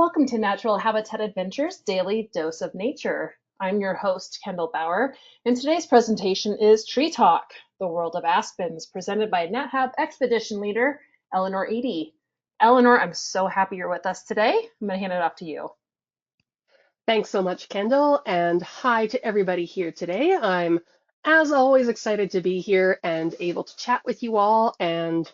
Welcome to Natural Habitat Adventures Daily Dose of Nature. I'm your host, Kendall Bauer, and today's presentation is Tree Talk, the World of Aspens, presented by NatHab Expedition Leader, Eleanor Edye. Eleanor, I'm so happy you're with us today. I'm going to hand it off to you. Thanks so much, Kendall, and hi to everybody here today. I'm, as always, excited to be here and able to chat with you all, and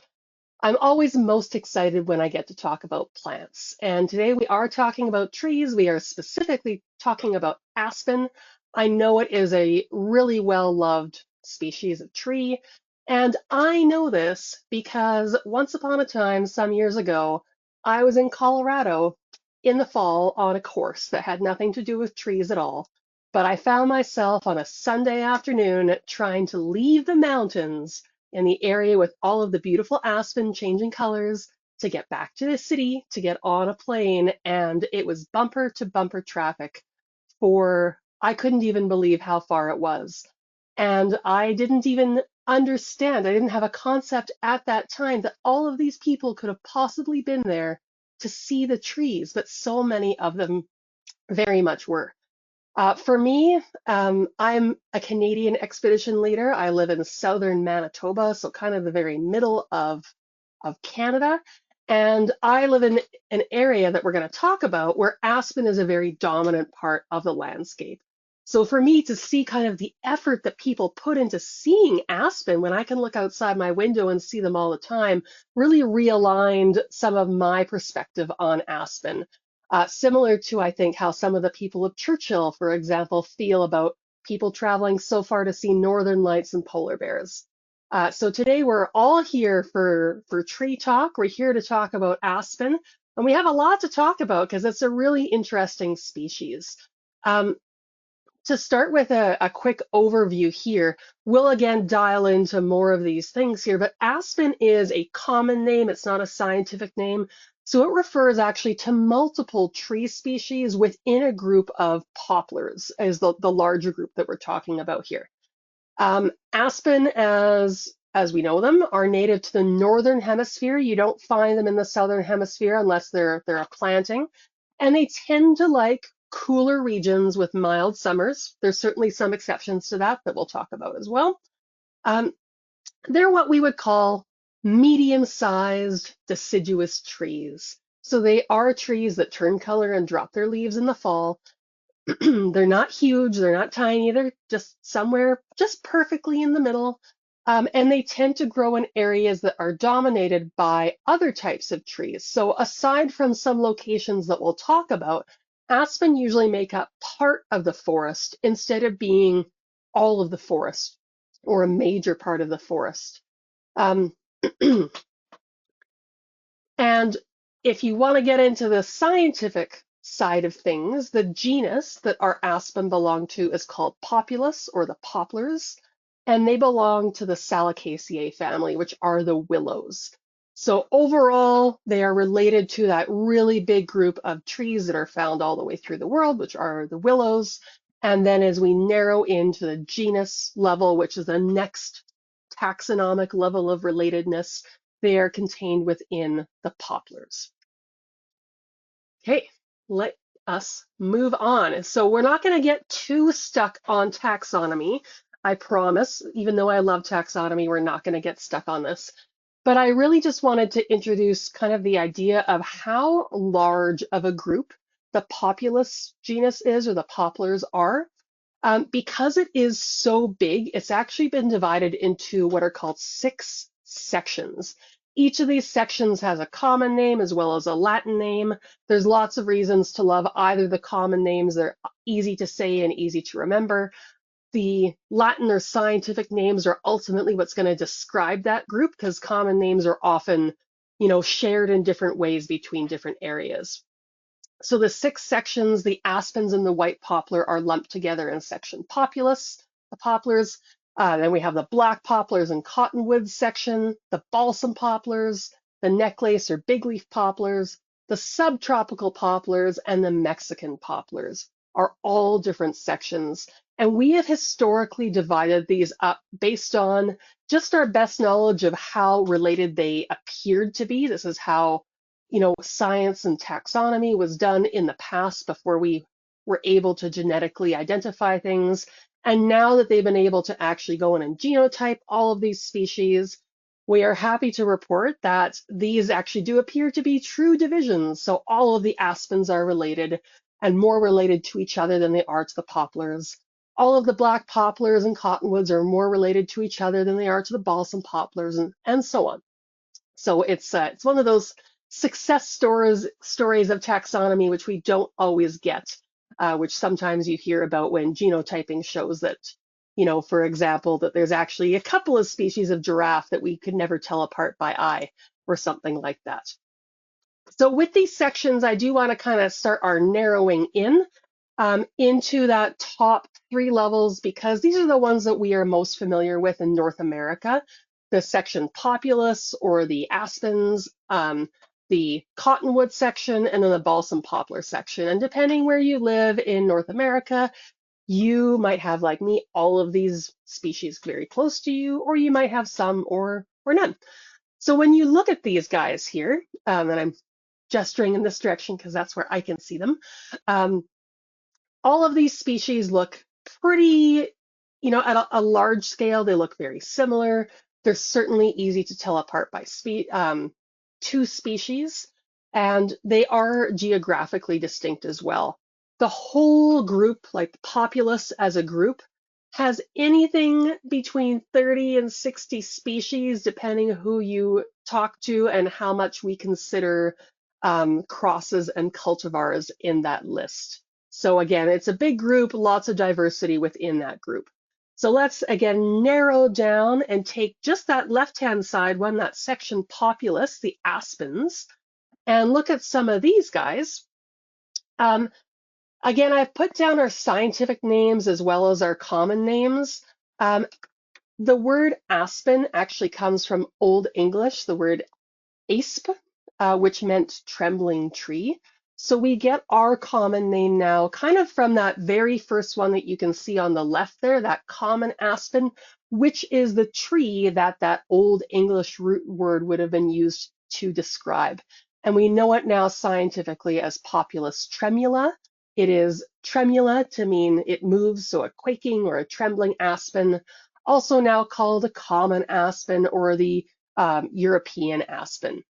I'm always most excited when I get to talk about plants. And today we are talking about trees. We are specifically talking about aspen. I know it is a really well-loved species of tree, and I know this because once upon a time, some years ago, I was in Colorado in the fall on a course that had nothing to do with trees at all. But I found myself on a Sunday afternoon trying to leave the mountains in the area with all of the beautiful aspen changing colors to get back to the city to get on a plane. And it was bumper to bumper traffic for, I couldn't even believe how far it was. And I didn't even understand, I didn't have a concept at that time that all of these people could have possibly been there to see the trees, but so many of them very much were. For me, I'm a Canadian expedition leader. I live in southern Manitoba, so kind of the very middle of Canada. And I live in an area that we're going to talk about where aspen is a very dominant part of the landscape. So for me to see kind of the effort that people put into seeing aspen when I can look outside my window and see them all the time really realigned some of my perspective on aspen. Similar to, I think, how some of the people of Churchill, for example, feel about people traveling so far to see northern lights and polar bears. So today we're all here for Tree Talk. We're here to talk about aspen, and we have a lot to talk about because it's a really interesting species. Um, to start with a quick overview here, we'll again dial into more of these things here, but aspen is a common name. It's not a scientific name. So it refers actually to multiple tree species within a group of poplars, as the larger group that we're talking about here. Aspen, as we know them, are native to the northern hemisphere. You don't find them in the southern hemisphere unless they're a planting, and they tend to like cooler regions with mild summers. There's certainly some exceptions to that we'll talk about as well. Um, they're what we would call medium-sized deciduous trees. So they are trees that turn color and drop their leaves in the fall. They're not huge, they're not tiny, they're just somewhere just perfectly in the middle. And they tend to grow in areas that are dominated by other types of trees. So aside from some locations that we'll talk about, aspen usually make up part of the forest instead of being all of the forest or a major part of the forest. Um, and if you want to get into the scientific side of things, the genus that our aspen belong to is called Populus, or the poplars, and they belong to the Salicaceae family, which are the willows. So overall, they are related to that really big group of trees that are found all the way through the world, which are the willows. And then as we narrow into the genus level, which is the next taxonomic level of relatedness, they are contained within the poplars. Okay, let us move on. So we're not going to get too stuck on taxonomy, I promise. Even though I love taxonomy, we're not going to get stuck on this. But I really just wanted to introduce kind of the idea of how large of a group the Populus genus is, or the poplars are. Because it is so big, it's actually been divided into what are called 6 sections. Each of these sections has a common name as well as a Latin name. There's lots of reasons to love either the common names. They're easy to say and easy to remember. The Latin or scientific names are ultimately what's going to describe that group, because common names are often, shared in different ways between different areas. So the 6 sections, the aspens and the white poplar, are lumped together in section Populus, the poplars. Then we have the black poplars and cottonwoods section, the balsam poplars, the necklace or big leaf poplars, the subtropical poplars, and the Mexican poplars are all different sections. And we have historically divided these up based on just our best knowledge of how related they appeared to be. This is how science and taxonomy was done in the past before we were able to genetically identify things. And now that they've been able to actually go in and genotype all of these species, we are happy to report that these actually do appear to be true divisions. So all of the aspens are related and more related to each other than they are to the poplars. All of the black poplars and cottonwoods are more related to each other than they are to the balsam poplars, and so on. So it's one of those success stories of taxonomy which we don't always get, which sometimes you hear about when genotyping shows that, for example, that there's actually a couple of species of giraffe that we could never tell apart by eye or something like that. So with these sections, I do want to kind of start our narrowing in into that top 3 levels, because these are the ones that we are most familiar with in North America. The section populus, or the aspens, the cottonwood section, and then the balsam poplar section. And depending where you live in North America, you might have, like me, all of these species very close to you, or you might have some or none. So when you look at these guys here, and I'm gesturing in this direction because that's where I can see them, all of these species look pretty, at a large scale, they look very similar. They're certainly easy to tell apart by two species, and they are geographically distinct as well. The whole group, like the populace as a group, has anything between 30 and 60 species, depending who you talk to and how much we consider crosses and cultivars in that list. So again, it's a big group, lots of diversity within that group. So let's again narrow down and take just that left-hand side one, that section populus, the aspens, and look at some of these guys. Again, I've put down our scientific names as well as our common names. The word aspen actually comes from Old English, the word asp, which meant trembling tree. So we get our common name now kind of from that very first one that you can see on the left there, that common aspen, which is the tree that that Old English root word would have been used to describe. And we know it now scientifically as Populus tremula. It is tremula to mean it moves, so a quaking or a trembling aspen, also now called a common aspen or the European aspen.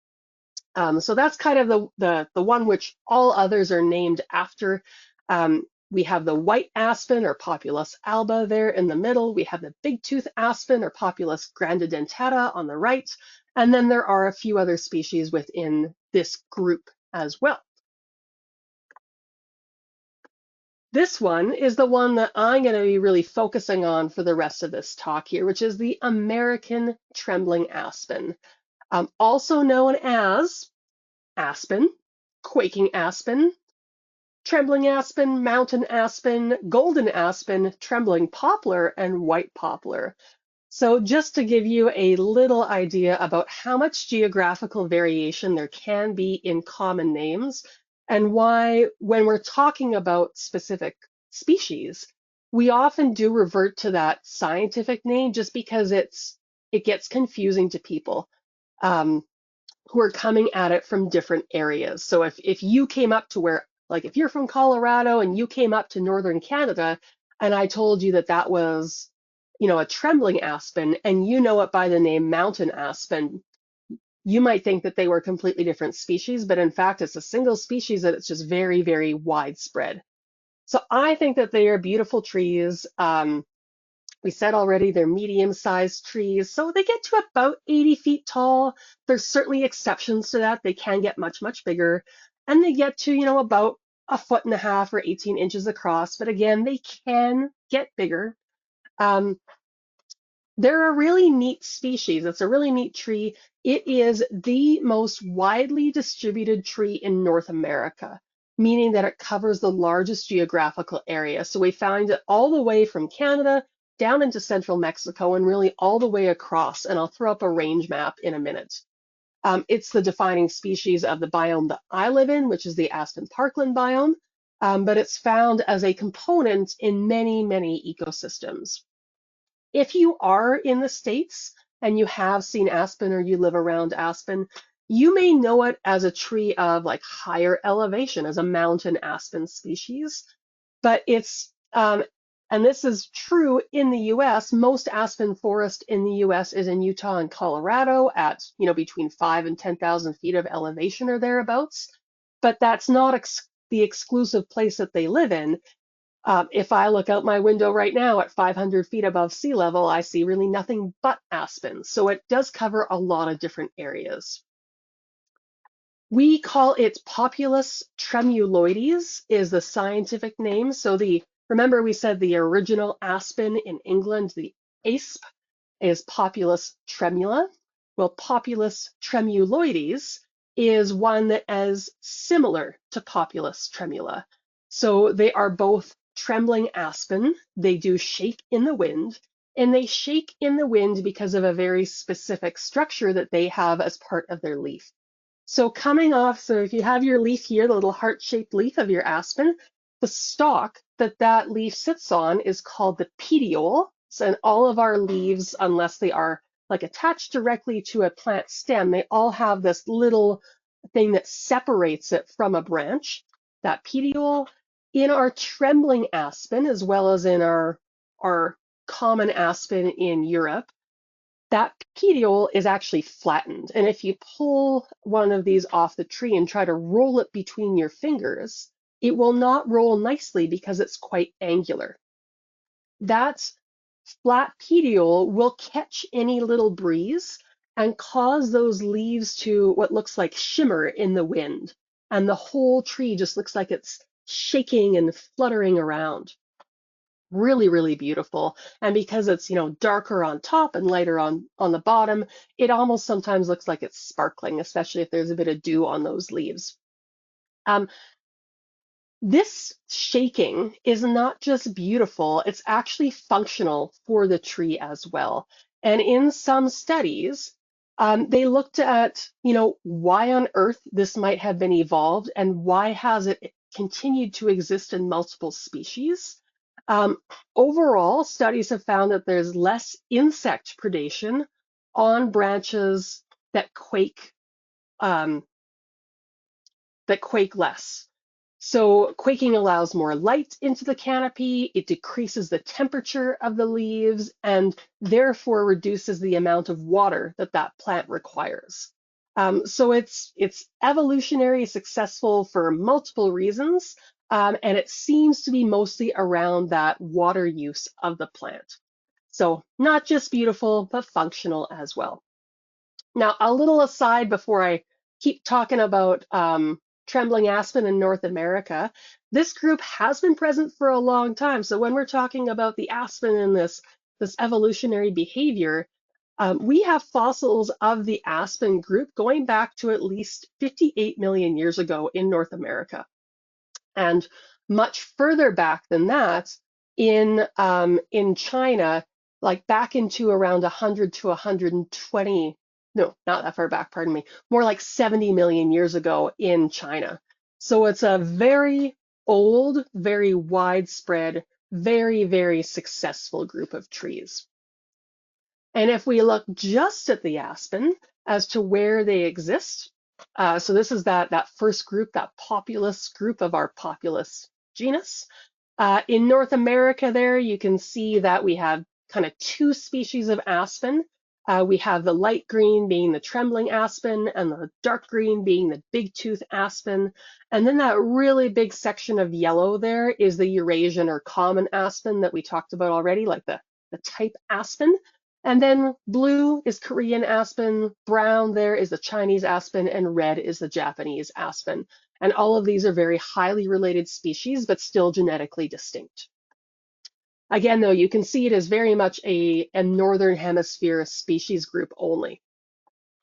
So that's kind of the one which all others are named after. We have the white aspen, or Populus alba, there in the middle. We have the big tooth aspen, or Populus grandidentata, on the right. And then there are a few other species within this group as well. This one is the one that I'm going to be really focusing on for the rest of this talk here, which is the American trembling aspen, also known as aspen, quaking aspen, trembling aspen, mountain aspen, golden aspen, trembling poplar, and white poplar. So just to give you a little idea about how much geographical variation there can be in common names, and why when we're talking about specific species, we often do revert to that scientific name just because it gets confusing to people. Who are coming at it from different areas. So if you came up to where, like if you're from Colorado and you came up to northern Canada, and I told you that that was, a trembling aspen, and you know it by the name mountain aspen, you might think that they were completely different species, but in fact, it's a single species that it's just very, very widespread. So I think that they are beautiful trees. We said already they're medium-sized trees, so they get to about 80 feet tall. There's certainly exceptions to that. They can get much, much bigger, and they get to, about 1.5 feet or 18 inches across. But again, they can get bigger. They're a really neat species. It's a really neat tree. It is the most widely distributed tree in North America, meaning that it covers the largest geographical area. So we find it all the way from Canada down into central Mexico and really all the way across. And I'll throw up a range map in a minute. It's the defining species of the biome that I live in, which is the Aspen Parkland biome, but it's found as a component in many, many ecosystems. If you are in the States and you have seen aspen or you live around aspen, You may know it as a tree of like higher elevation, as a mountain aspen species, but and this is true in the US, most aspen forest in the US is in Utah and Colorado at, between 5 and 10,000 feet of elevation or thereabouts. But that's not the exclusive place that they live in. If I look out my window right now at 500 feet above sea level, I see really nothing but aspens. So it does cover a lot of different areas. We call it Populus tremuloides is the scientific name. So remember we said the original aspen in England, the asp, is Populus tremula. Well, Populus tremuloides is one that is similar to Populus tremula. So they are both trembling aspen. They do shake in the wind, and they shake in the wind because of a very specific structure that they have as part of their leaf. So if you have your leaf here, the little heart-shaped leaf of your aspen, the stalk that leaf sits on is called the petiole. So, and all of our leaves, unless they are like attached directly to a plant stem, they all have this little thing that separates it from a branch, that petiole. In our trembling aspen, as well as in our common aspen in Europe, that petiole is actually flattened. And if you pull one of these off the tree and try to roll it between your fingers, it will not roll nicely because it's quite angular. That flat petiole will catch any little breeze and cause those leaves to what looks like shimmer in the wind. And the whole tree just looks like it's shaking and fluttering around. Really, really beautiful. And because it's, darker on top and lighter on the bottom, it almost sometimes looks like it's sparkling, especially if there's a bit of dew on those leaves. This shaking is not just beautiful, it's actually functional for the tree as well. And in some studies, they looked at, why on earth this might have been evolved and why has it continued to exist in multiple species. Overall, studies have found that there's less insect predation on branches that quake um, less. So quaking allows more light into the canopy, it decreases the temperature of the leaves, and therefore reduces the amount of water that plant requires. So it's evolutionary successful for multiple reasons, and it seems to be mostly around that water use of the plant. So not just beautiful, but functional as well. Now, a little aside before I keep talking about trembling aspen in North America, this group has been present for a long time. So when we're talking about the aspen and this evolutionary behavior, we have fossils of the aspen group going back to at least 58 million years ago in North America. And much further back than that, in China, like back into around 100 to 120, no, not that far back, pardon me, more like 70 million years ago in China. So it's a very old, very widespread, very, very successful group of trees. And if we look just at the aspen as to where they exist, so this is that first group, that populus group of our populus genus. In North America there, you can see that we have kind of two species of aspen. We have the light green being the trembling aspen and the dark green being the big tooth aspen. And then that really big section of yellow there is the Eurasian or common aspen that we talked about already, like the type aspen. And then blue is Korean aspen, brown there is the Chinese aspen, and red is the Japanese aspen. And all of these are very highly related species, but still genetically distinct. Again, though, you can see it as very much a northern hemisphere species group only.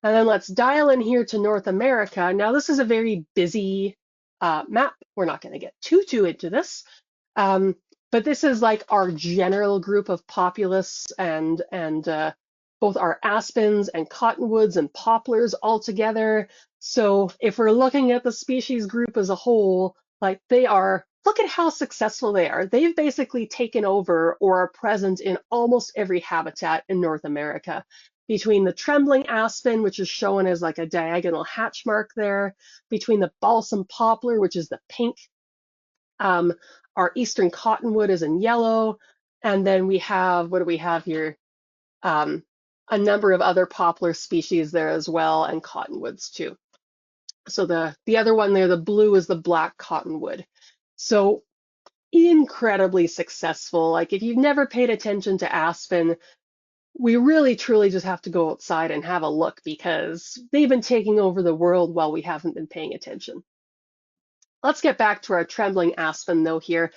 And then let's dial in here to North America. Now, this is a very busy map. We're not going to get too into this. But this is like our general group of populace and both our aspens and cottonwoods and poplars all together. So if we're looking at the species group as a whole, like look at how successful they are. They've basically taken over or are present in almost every habitat in North America between the trembling aspen, which is shown as like a diagonal hatch mark there, between the balsam poplar, which is the pink, our eastern cottonwood is in yellow, and then we have, what do we have here? A number of other poplar species there as well, and cottonwoods too. So the other one there, the blue, is the black cottonwood. So incredibly successful. Like if you've never paid attention to aspen, we really truly just have to go outside and have a look because they've been taking over the world while we haven't been paying attention. Let's get back to our trembling aspen though here,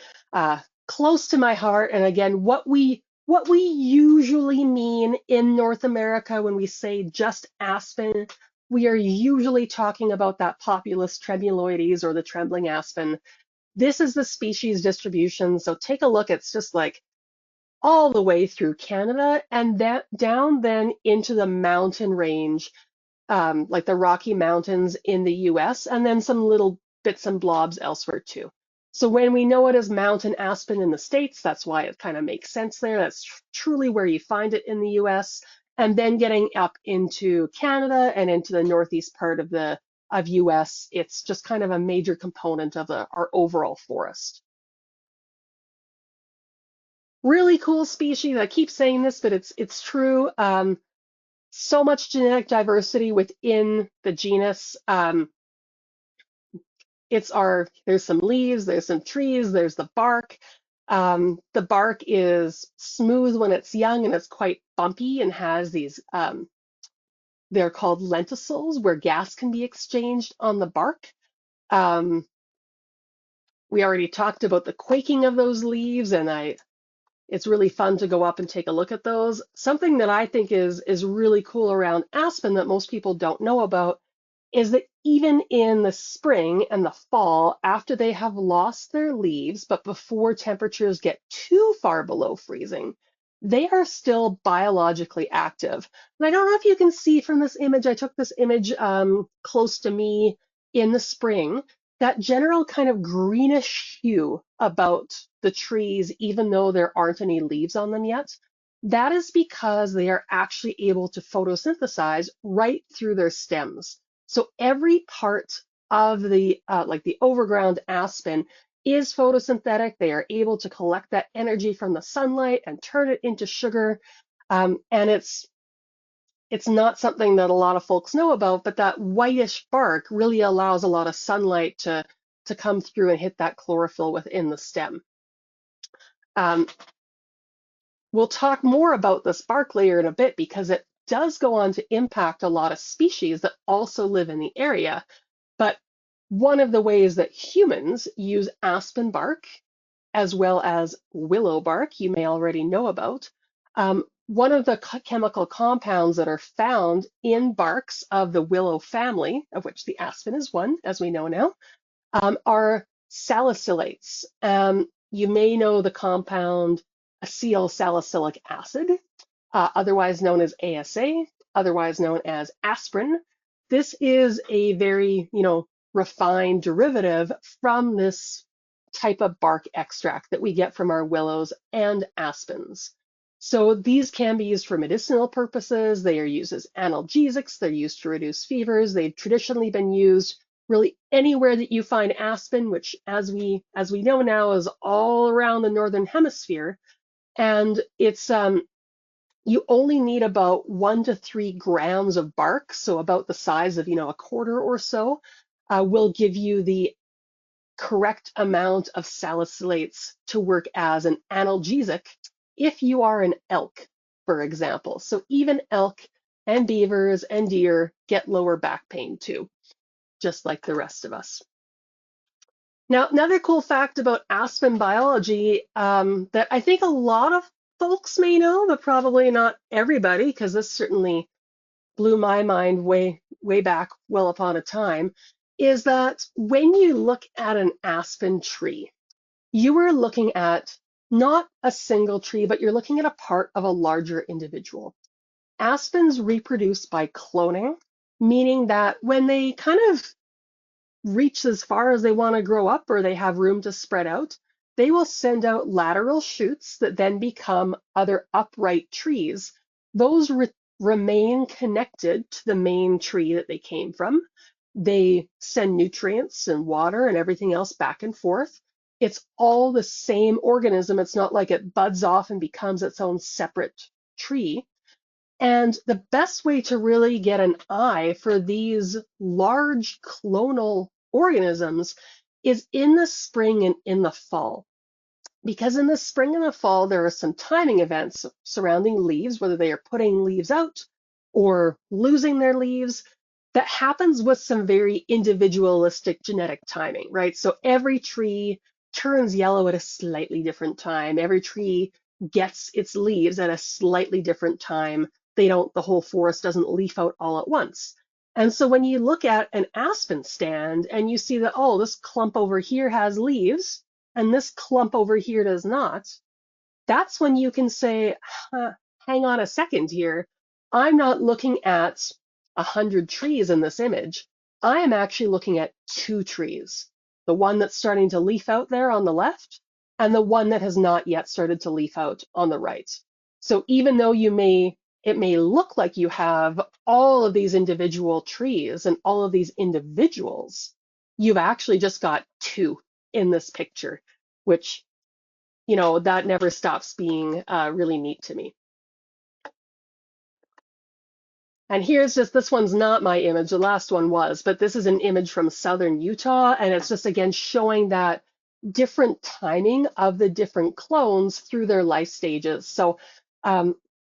close to my heart. And again, what we usually mean in North America when we say just aspen, we are usually talking about that Populus tremuloides or the trembling aspen. This is the species distribution. So take a look. It's just like all the way through Canada and that down then into the mountain range, like the Rocky Mountains in the US, and then some little bits and blobs elsewhere too. So when we know it as mountain aspen in the States, that's why it kind of makes sense there. That's truly where you find it in the US. And then getting up into Canada and into the northeast part of the US, it's just kind of a major component of our overall forest. Really cool species. I keep saying this, but it's true. So much genetic diversity within the genus. There's some leaves, there's some trees, there's the bark. The bark is smooth when it's young and it's quite bumpy and has these, they're called lenticels, where gas can be exchanged on the bark. We already talked about the quaking of those leaves, and it's really fun to go up and take a look at those. Something that I think is really cool around aspen that most people don't know about is that even in the spring and the fall, after they have lost their leaves, but before temperatures get too far below freezing, they are still biologically active. And I don't know if you can see from this image, I took this image close to me in the spring, that general kind of greenish hue about the trees, even though there aren't any leaves on them yet. That is because they are actually able to photosynthesize right through their stems. So every part of the like the overground aspen is photosynthetic. They are able to collect that energy from the sunlight and turn it into sugar. And it's not something that a lot of folks know about, but that whitish bark really allows a lot of sunlight to come through and hit that chlorophyll within the stem. We'll talk more about this bark layer in a bit because it does go on to impact a lot of species that also live in the area. But one of the ways that humans use aspen bark, as well as willow bark, you may already know about, one of the chemical compounds that are found in barks of the willow family, of which the aspen is one, as we know now, are salicylates. You may know the compound acetyl salicylic acid, otherwise known as ASA, otherwise known as aspirin. This is a very, refined derivative from this type of bark extract that we get from our willows and aspens. So these can be used for medicinal purposes. They are used as analgesics. They're used to reduce fevers. They've traditionally been used really anywhere that you find aspen, which as we know now is all around the northern hemisphere. And it's you only need about 1 to 3 grams of bark, so about the size of a quarter or so, will give you the correct amount of salicylates to work as an analgesic if you are an elk, for example. So even elk and beavers and deer get lower back pain too, just like the rest of us. Now, another cool fact about aspen biology that I think a lot of folks may know, but probably not everybody, because this certainly blew my mind way back well upon a time, is that when you look at an aspen tree, you are looking at not a single tree, but you're looking at a part of a larger individual. Aspens reproduce by cloning, meaning that when they kind of reach as far as they want to grow up or they have room to spread out, they will send out lateral shoots that then become other upright trees. Those remain connected to the main tree that they came from. They send nutrients and water and everything else back and forth. It's all the same organism. It's not like it buds off and becomes its own separate tree. And the best way to really get an eye for these large clonal organisms is in the spring and in the fall. Because in the spring and the fall, there are some timing events surrounding leaves, whether they are putting leaves out or losing their leaves, that happens with some very individualistic genetic timing, right? So every tree turns yellow at a slightly different time. Every tree gets its leaves at a slightly different time. The whole forest doesn't leaf out all at once. And so when you look at an aspen stand and you see that, oh, this clump over here has leaves and this clump over here does not, that's when you can say, huh, hang on a second here. I'm not looking at 100 trees in this image. I am actually looking at two trees. The one that's starting to leaf out there on the left and the one that has not yet started to leaf out on the right. So even though it may look like you have all of these individual trees and all of these individuals, you've actually just got two in this picture, which, that never stops being really neat to me. And here's this one's not my image, the last one was, but this is an image from southern Utah, and it's just, again, showing that different timing of the different clones through their life stages. So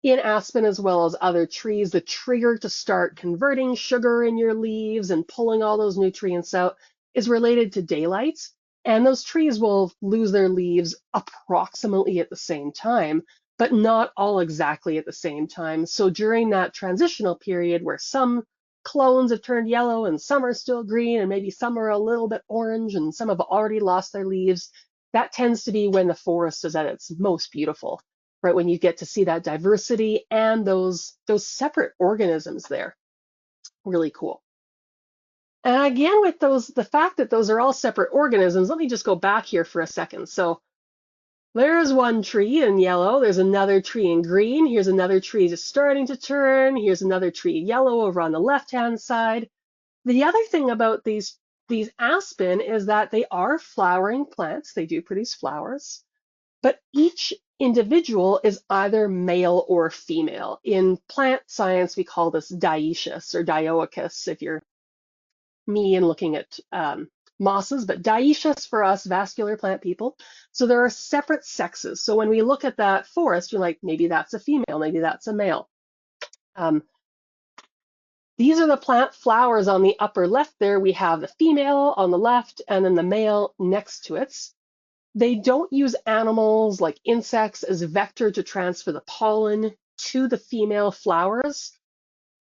in aspen, as well as other trees, the trigger to start converting sugar in your leaves and pulling all those nutrients out is related to daylight. And those trees will lose their leaves approximately at the same time, but not all exactly at the same time. So during that transitional period where some clones have turned yellow and some are still green and maybe some are a little bit orange and some have already lost their leaves, that tends to be when the forest is at its most beautiful, right? When you get to see that diversity and those separate organisms there. Really cool. And again, with the fact that those are all separate organisms, let me just go back here for a second. So there's one tree in yellow. There's another tree in green. Here's another tree just starting to turn. Here's another tree yellow over on the left-hand side. The other thing about these aspen is that they are flowering plants. They do produce flowers, but each individual is either male or female. In plant science, we call this dioecious or dioicous if you're me and looking at mosses, but dioecious for us vascular plant people. So there are separate sexes. So when we look at that forest, you're like, maybe that's a female, maybe that's a male. These are the plant flowers on the upper left there. We have the female on the left and then the male next to it. They don't use animals like insects as a vector to transfer the pollen to the female flowers.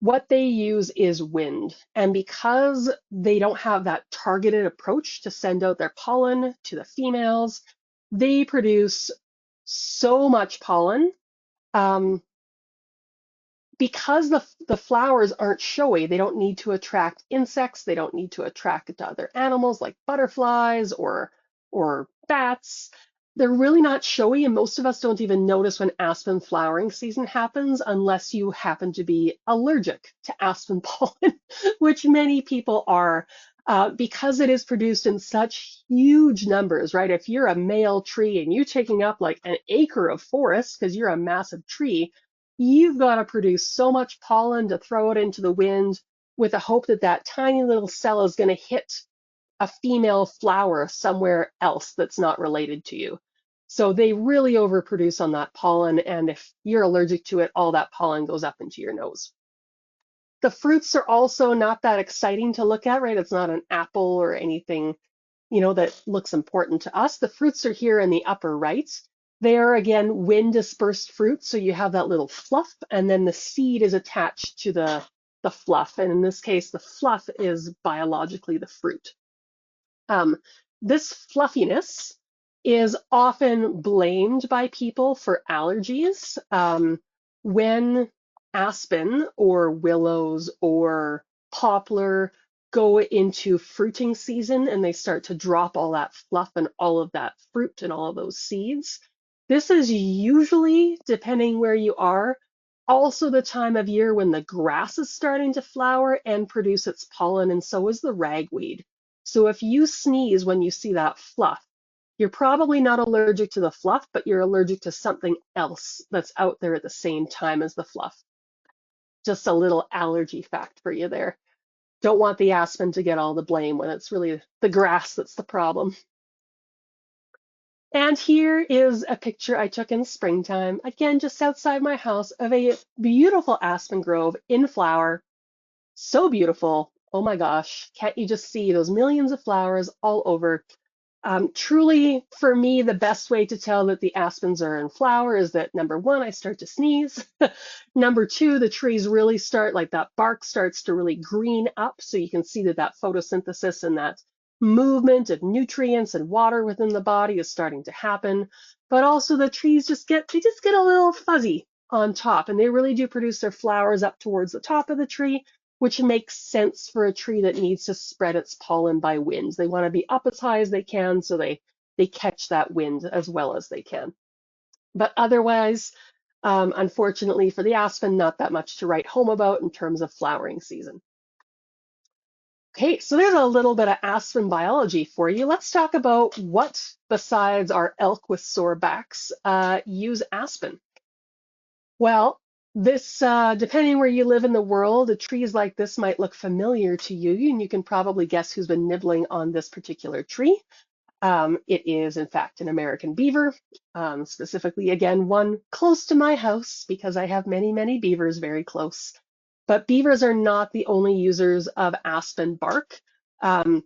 What they use is wind. And because they don't have that targeted approach to send out their pollen to the females, they produce so much pollen. Because the flowers aren't showy, they don't need to attract insects, they don't need to attract other animals like butterflies or bats. They're really not showy, and most of us don't even notice when aspen flowering season happens unless you happen to be allergic to aspen pollen, which many people are, because it is produced in such huge numbers, right? If you're a male tree and you're taking up like an acre of forest because you're a massive tree, you've got to produce so much pollen to throw it into the wind with the hope that that tiny little cell is going to hit a female flower somewhere else that's not related to you. So they really overproduce on that pollen, and if you're allergic to it, all that pollen goes up into your nose. The fruits are also not that exciting to look at, right? It's not an apple or anything, that looks important to us. The fruits are here in the upper right. They are, again, wind dispersed fruit, so you have that little fluff, and then the seed is attached to the fluff, and in this case, the fluff is biologically the fruit. This fluffiness is often blamed by people for allergies. When aspen or willows or poplar go into fruiting season and they start to drop all that fluff and all of that fruit and all of those seeds, this is usually, depending where you are, also the time of year when the grass is starting to flower and produce its pollen, and so is the ragweed. So if you sneeze when you see that fluff, you're probably not allergic to the fluff, but you're allergic to something else that's out there at the same time as the fluff. Just a little allergy fact for you there. Don't want the aspen to get all the blame when it's really the grass that's the problem. And here is a picture I took in springtime, again, just outside my house, of a beautiful aspen grove in flower. So beautiful. Oh my gosh, can't you just see those millions of flowers all over? Truly, for me, the best way to tell that the aspens are in flower is that number one, I start to sneeze. Number two, the trees really start, like that bark starts to really green up. So you can see that that photosynthesis and that movement of nutrients and water within the body is starting to happen. But also the trees they just get a little fuzzy on top, and they really do produce their flowers up towards the top of the tree, which makes sense for a tree that needs to spread its pollen by wind. They want to be up as high as they can, so they catch that wind as well as they can. But otherwise, unfortunately for the aspen, not that much to write home about in terms of flowering season. Okay, so there's a little bit of aspen biology for you. Let's talk about what, besides our elk with sore backs, use aspen. Well, this, depending where you live in the world, trees like this might look familiar to you, and you can probably guess who's been nibbling on this particular tree. It is, in fact, an American beaver, specifically, again, one close to my house because I have many, many beavers very close. But beavers are not the only users of aspen bark, um,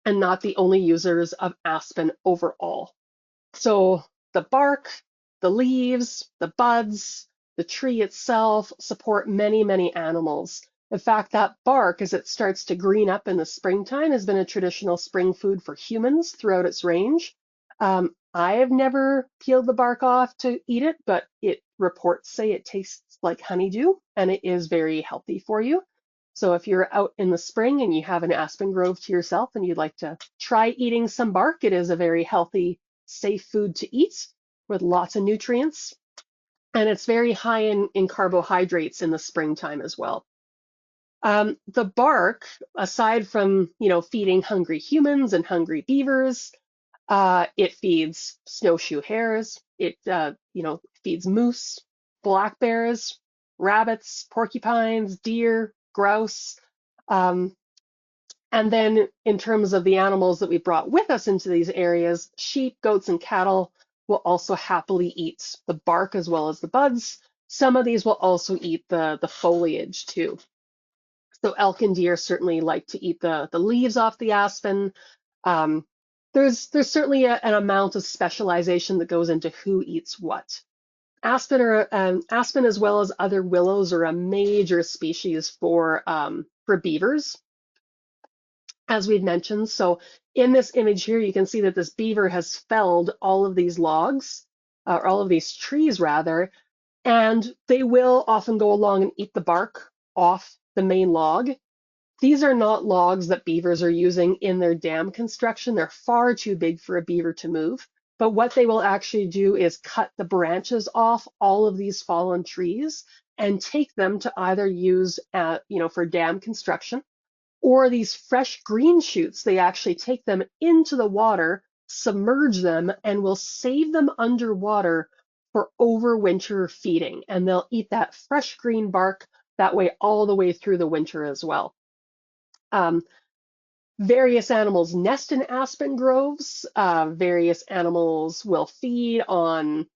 and not the only users of aspen overall. So the bark, the leaves, the buds, the tree itself support many, many animals. In fact, that bark, as it starts to green up in the springtime, has been a traditional spring food for humans throughout its range. I have never peeled the bark off to eat it, but reports say it tastes like honeydew and it is very healthy for you. So if you're out in the spring and you have an aspen grove to yourself and you'd like to try eating some bark, it is a very healthy, safe food to eat with lots of nutrients. And it's very high in carbohydrates in the springtime as well. The bark, aside from, feeding hungry humans and hungry beavers, it feeds snowshoe hares. It, feeds moose, black bears, rabbits, porcupines, deer, grouse. Um, and then in terms of the animals that we brought with us into these areas, sheep, goats, and cattle will also happily eat the bark as well as the buds. Some of these will also eat the foliage too. So elk and deer certainly like to eat the leaves off the aspen. Um, there's certainly an amount of specialization that goes into who eats what. Aspen as well as other willows are a major species for beavers, as we've mentioned. So in this image here, you can see that this beaver has felled all of these logs, or all of these trees rather, and they will often go along and eat the bark off the main log. These are not logs that beavers are using in their dam construction. They're far too big for a beaver to move. But what they will actually do is cut the branches off all of these fallen trees and take them to either use for dam construction, or these fresh green shoots, they actually take them into the water, submerge them, and will save them underwater for overwinter feeding. And they'll eat that fresh green bark that way all the way through the winter as well. Various animals nest in aspen groves. Various animals will feed on,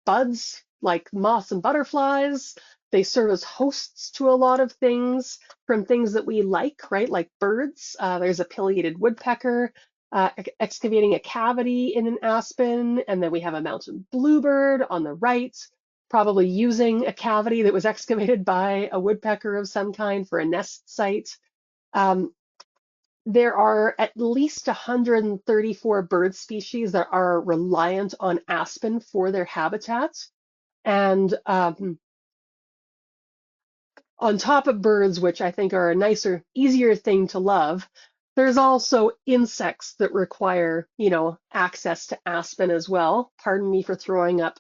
buds like moths and butterflies. They serve as hosts to a lot of things, from things that we like, right? Like birds. There's a pileated woodpecker excavating a cavity in an aspen, and then we have a mountain bluebird on the right, probably using a cavity that was excavated by a woodpecker of some kind for a nest site. There are at least 134 bird species that are reliant on aspen for their habitat. And on top of birds, which I think are a nicer, easier thing to love, there's also insects that require, access to aspen as well. Pardon me for throwing up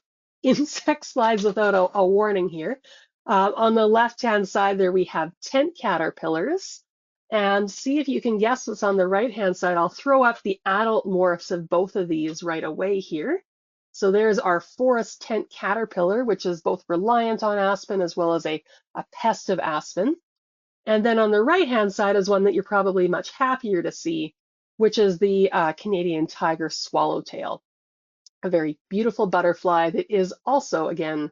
insect slides without a warning here. On the left-hand side there we have tent caterpillars. And see if you can guess what's on the right-hand side. I'll throw up the adult morphs of both of these right away here. So there's our forest tent caterpillar, which is both reliant on aspen as well as a pest of aspen. And then on the right-hand side is one that you're probably much happier to see, which is the Canadian tiger swallowtail, a very beautiful butterfly that is also, again,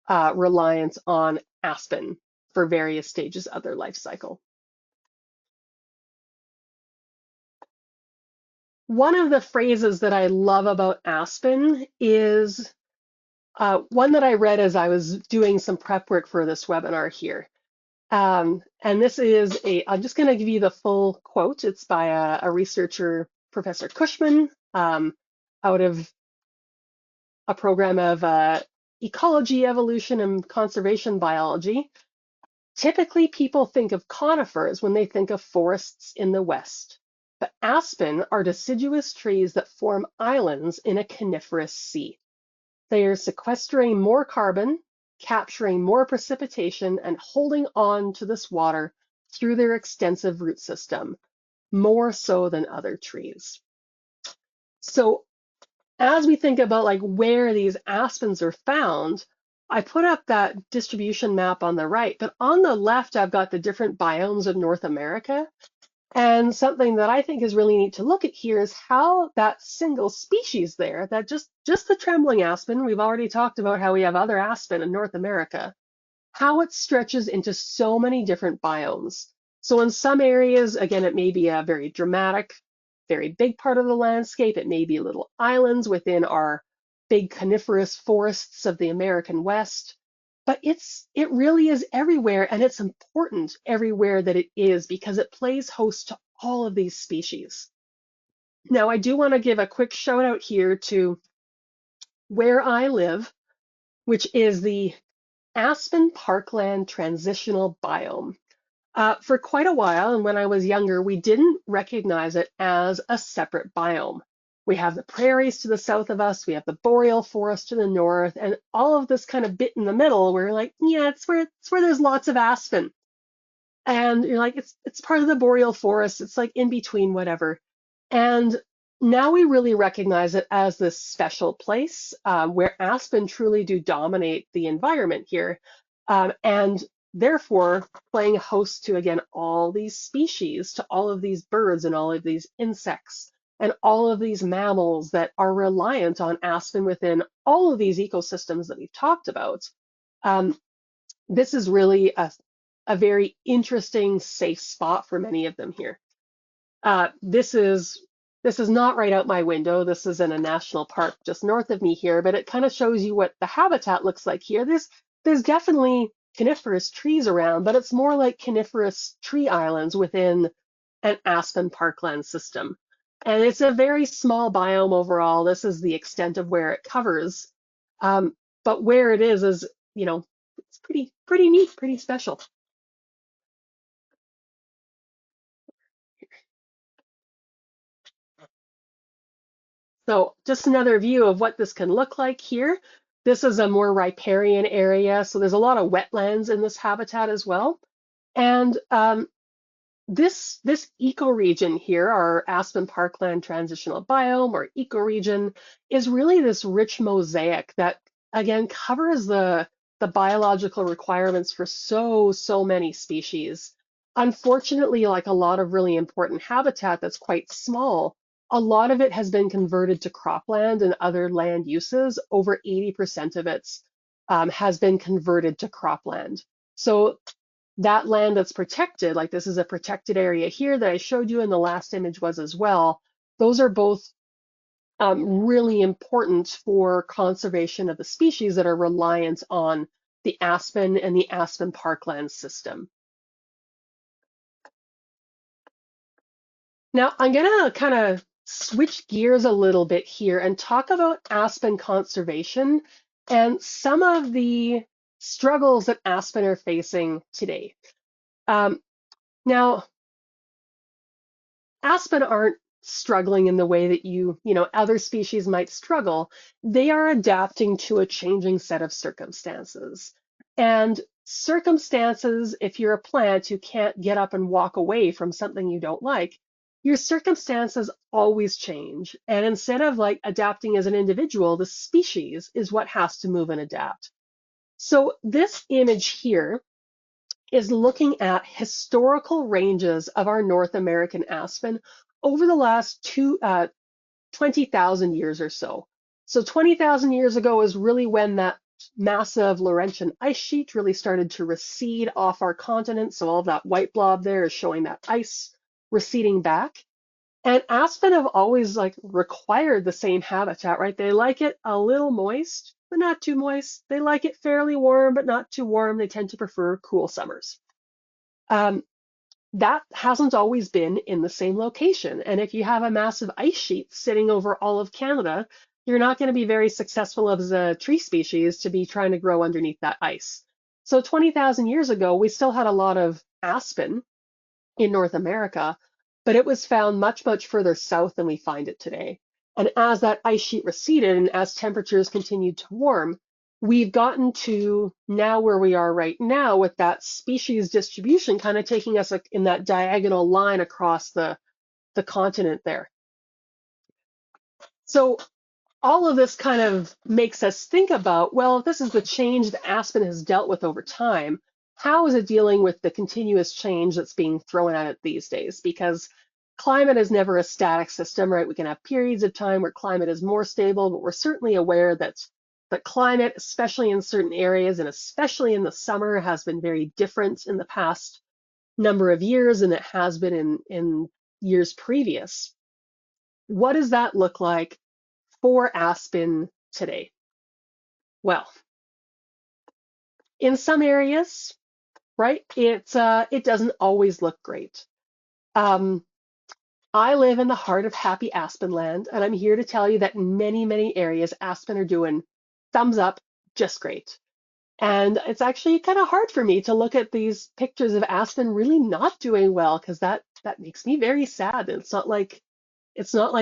reliant on aspen for various stages of their life cycle. One of the phrases that I love about aspen is one that I read as I was doing some prep work for this webinar here. And this is I'm just going to give you the full quote. It's by a researcher, Professor Cushman, out of a program of ecology, evolution, and conservation biology. Typically, people think of conifers when they think of forests in the West, but aspen are deciduous trees that form islands in a coniferous sea. They are sequestering more carbon, capturing more precipitation, and holding on to this water through their extensive root system, more so than other trees. So as we think about like where these aspens are found, I put up that distribution map on the right, but on the left, I've got the different biomes of North America. And something that I think is really neat to look at here is how that single species there, that just the trembling aspen, we've already talked about how we have other aspen in North America, how it stretches into so many different biomes. So in some areas, again, it may be a very dramatic, very big part of the landscape. It may be little islands within our big coniferous forests of the American West. But it really is everywhere, and it's important everywhere that it is because it plays host to all of these species. Now, I do want to give a quick shout out here to where I live, which is the Aspen Parkland Transitional Biome. For quite a while, and when I was younger, we didn't recognize it as a separate biome. We have the prairies to the south of us, we have the boreal forest to the north, and all of this kind of bit in the middle, we're like, yeah, it's where there's lots of aspen. And you're like, it's part of the boreal forest, it's like in between whatever. And now we really recognize it as this special place where aspen truly do dominate the environment here. And therefore playing host to, again, all these species, to all of these birds and all of these insects and all of these mammals that are reliant on aspen within all of these ecosystems that we've talked about. This is really a very interesting, safe spot for many of them here. This is not right out my window. This is in a national park just north of me here, but it kind of shows you what the habitat looks like here. There's definitely coniferous trees around, but it's more like coniferous tree islands within an aspen parkland system. And it's a very small biome overall. This is the extent of where it covers. But where it is, you know, it's pretty neat, pretty special. So just another view of what this can look like here. This is a more riparian area, so there's a lot of wetlands in this habitat as well. And this ecoregion here, our Aspen Parkland Transitional Biome or ecoregion, is really this rich mosaic that, again, covers the biological requirements for so many species. Unfortunately, like a lot of really important habitat that's quite small, a lot of it has been converted to cropland and other land uses. Over 80% of it has been converted to cropland. So that land that's protected, like this is a protected area here that I showed you in the last image was as well, those are both really important for conservation of the species that are reliant on the aspen and the aspen parkland system. Now I'm gonna kind of switch gears a little bit here and talk about aspen conservation and some of the struggles that aspen are facing today. Now, aspen aren't struggling in the way that other species might struggle. They are adapting to a changing set of circumstances. And circumstances, if you're a plant who can't get up and walk away from something you don't like, your circumstances always change. And instead of like adapting as an individual, the species is what has to move and adapt. So this image here is looking at historical ranges of our North American aspen over the last 20,000 years or so. So 20,000 years ago is really when that massive Laurentian ice sheet really started to recede off our continent. So all of that white blob there is showing that ice receding back. And aspen have always like required the same habitat, right? They like it a little moist, but not too moist. They like it fairly warm, but not too warm. They tend to prefer cool summers. That hasn't always been in the same location. And if you have a massive ice sheet sitting over all of Canada, you're not going to be very successful as a tree species to be trying to grow underneath that ice. So 20,000 years ago, we still had a lot of aspen in North America, but it was found much, much further south than we find it today. And as that ice sheet receded and as temperatures continued to warm, we've gotten to now where we are right now with that species distribution kind of taking us in that diagonal line across the continent there. So all of this kind of makes us think about, well, if this is the change that aspen has dealt with over time, how is it dealing with the continuous change that's being thrown at it these days? Because climate is never a static system, right? We can have periods of time where climate is more stable, but we're certainly aware that the climate, especially in certain areas and especially in the summer, has been very different in the past number of years than it has been in years previous. What does that look like for aspen today? Well, in some areas, right, it doesn't always look great. I live in the heart of happy aspen land, and I'm here to tell you that in many, many areas, aspen are doing thumbs up, just great. And it's actually kind of hard for me to look at these pictures of aspen really not doing well, because that makes me very sad. It's not like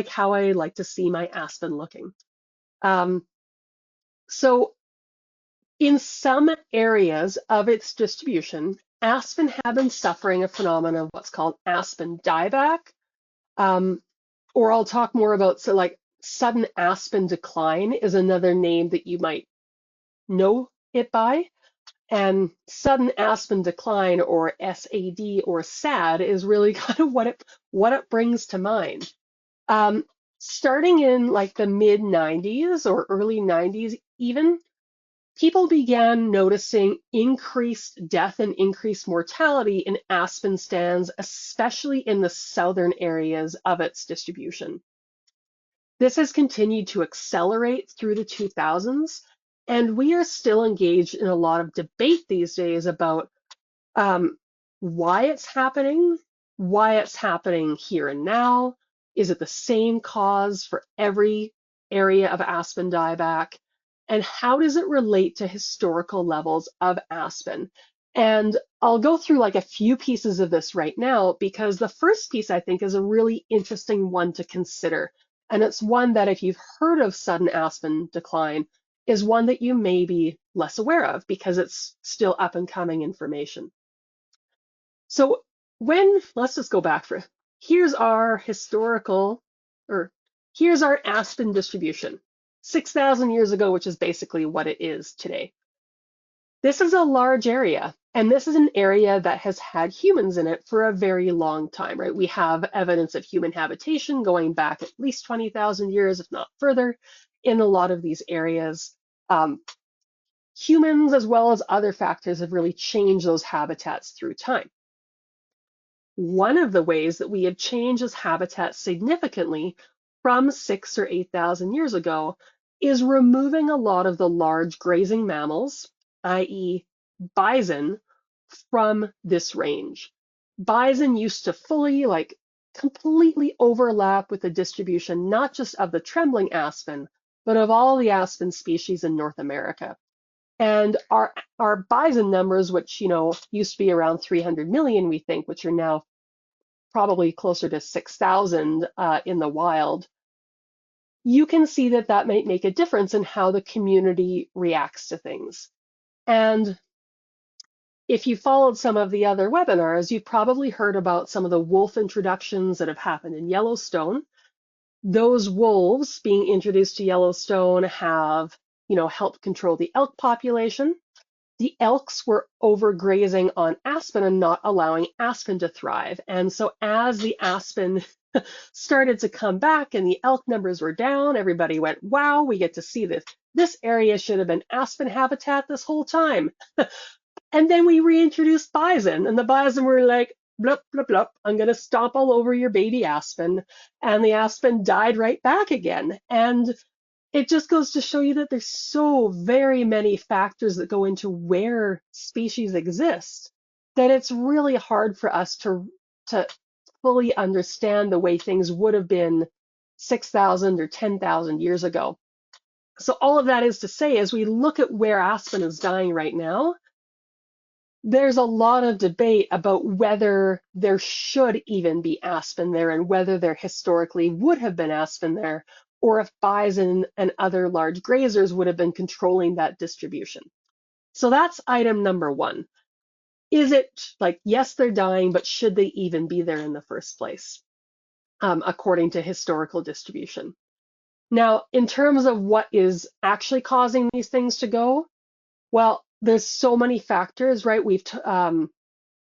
how I like to see my aspen looking. So in some areas of its distribution, aspen have been suffering a phenomenon of what's called aspen dieback, or I'll talk more about sudden aspen decline is another name that you might know it by. And sudden aspen decline, or SAD or SAD, is really kind of what it brings to mind. Starting in like the mid 90s or early 90s even, people began noticing increased death and increased mortality in aspen stands, especially in the southern areas of its distribution. This has continued to accelerate through the 2000s, and we are still engaged in a lot of debate these days about why it's happening here and now. Is it the same cause for every area of aspen dieback? And how does it relate to historical levels of aspen? And I'll go through like a few pieces of this right now, because the first piece I think is a really interesting one to consider. And it's one that if you've heard of sudden aspen decline, is one that you may be less aware of because it's still up and coming information. So let's just go back here's our here's our aspen distribution, 6,000 years ago, which is basically what it is today. This is a large area, and this is an area that has had humans in it for a very long time, right? We have evidence of human habitation going back at least 20,000 years, if not further, in a lot of these areas. Humans, as well as other factors, have really changed those habitats through time. One of the ways that we have changed this habitat significantly from 6,000 or 8,000 years ago is removing a lot of the large grazing mammals, i.e. bison, from this range. Bison used to fully, completely overlap with the distribution, not just of the trembling aspen, but of all the aspen species in North America. And our bison numbers, which used to be around 300 million, we think, which are now probably closer to 6,000 in the wild, you can see that that might make a difference in how the community reacts to things. And if you followed some of the other webinars, you've probably heard about some of the wolf introductions that have happened in Yellowstone. Those wolves being introduced to Yellowstone have, helped control the elk population. The elks were overgrazing on aspen and not allowing aspen to thrive. And so as the aspen started to come back and the elk numbers were down, everybody went, wow, we get to see this. This area should have been aspen habitat this whole time. And then we reintroduced bison, and the bison were like, blup, blup, blup, I'm going to stomp all over your baby aspen. And the aspen died right back again. And it just goes to show you that there's so very many factors that go into where species exist that it's really hard for us to fully understand the way things would have been 6,000 or 10,000 years ago. So all of that is to say, as we look at where aspen is dying right now, there's a lot of debate about whether there should even be aspen there and whether there historically would have been aspen there, or if bison and other large grazers would have been controlling that distribution. So that's item number one. Is it like, yes, they're dying, but should they even be there in the first place, according to historical distribution? Now, in terms of what is actually causing these things to go, well, there's so many factors, right?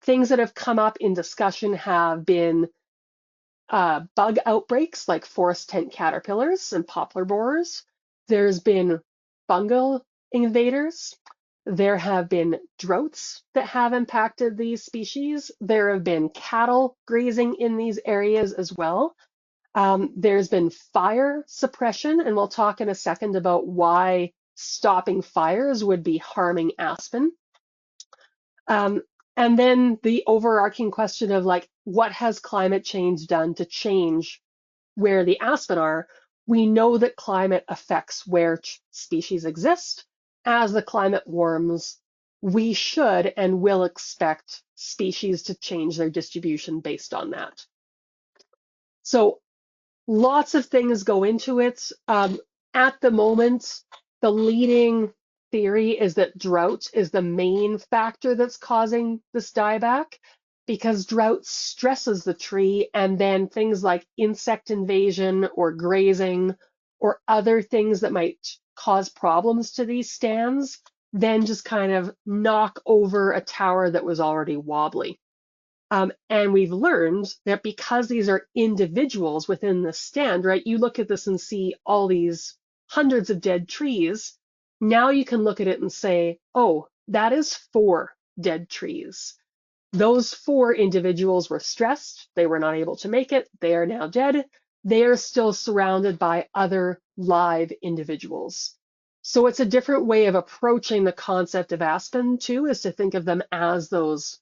Things that have come up in discussion have been bug outbreaks like forest tent caterpillars and poplar borers. There's been fungal invaders. There have been droughts that have impacted these species. There have been cattle grazing in these areas as well. There's been fire suppression, and we'll talk in a second about why stopping fires would be harming aspen. And then the overarching question of like, what has climate change done to change where the aspen are? We know that climate affects where species exist. As the climate warms, we should and will expect species to change their distribution based on that. So lots of things go into it. At the moment, the leading theory is that drought is the main factor that's causing this dieback, because drought stresses the tree, and then things like insect invasion or grazing or other things that might cause problems to these stands then just kind of knock over a tower that was already wobbly. And we've learned that because these are individuals within the stand, right? You look at this and see all these hundreds of dead trees. Now you can look at it and say, oh, that is 4 dead trees. Those 4 individuals were stressed. They were not able to make it. They are now dead. They are still surrounded by other live individuals. So it's a different way of approaching the concept of aspen too, is to think of them as those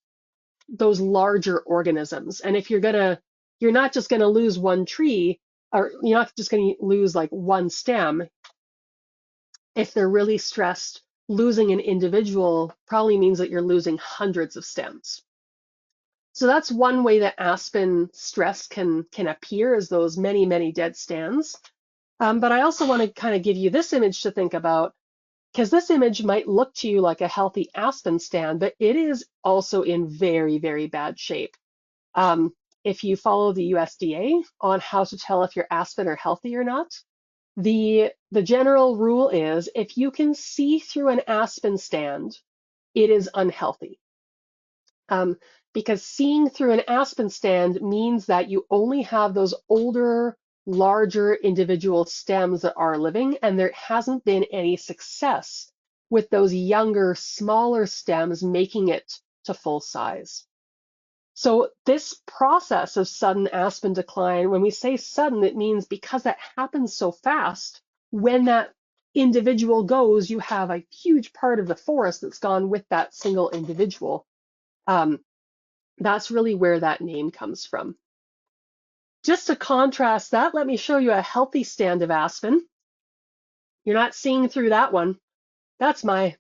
larger organisms. And if you're not just gonna lose one tree, or you're not just gonna lose like one stem. If they're really stressed, losing an individual probably means that you're losing hundreds of stems. So that's one way that aspen stress can appear, as those many, many dead stands. But I also want to kind of give you this image to think about, because this image might look to you like a healthy aspen stand, but it is also in very, very bad shape. If you follow the USDA on how to tell if your aspen are healthy or not, the general rule is if you can see through an aspen stand, it is unhealthy. Because seeing through an aspen stand means that you only have those older, larger individual stems that are living, and there hasn't been any success with those younger, smaller stems making it to full size. So this process of sudden aspen decline, when we say sudden, it means because that happens so fast, when that individual goes, you have a huge part of the forest that's gone with that single individual. That's really where that name comes from. Just to contrast that, let me show you a healthy stand of aspen. You're not seeing through that one. That's my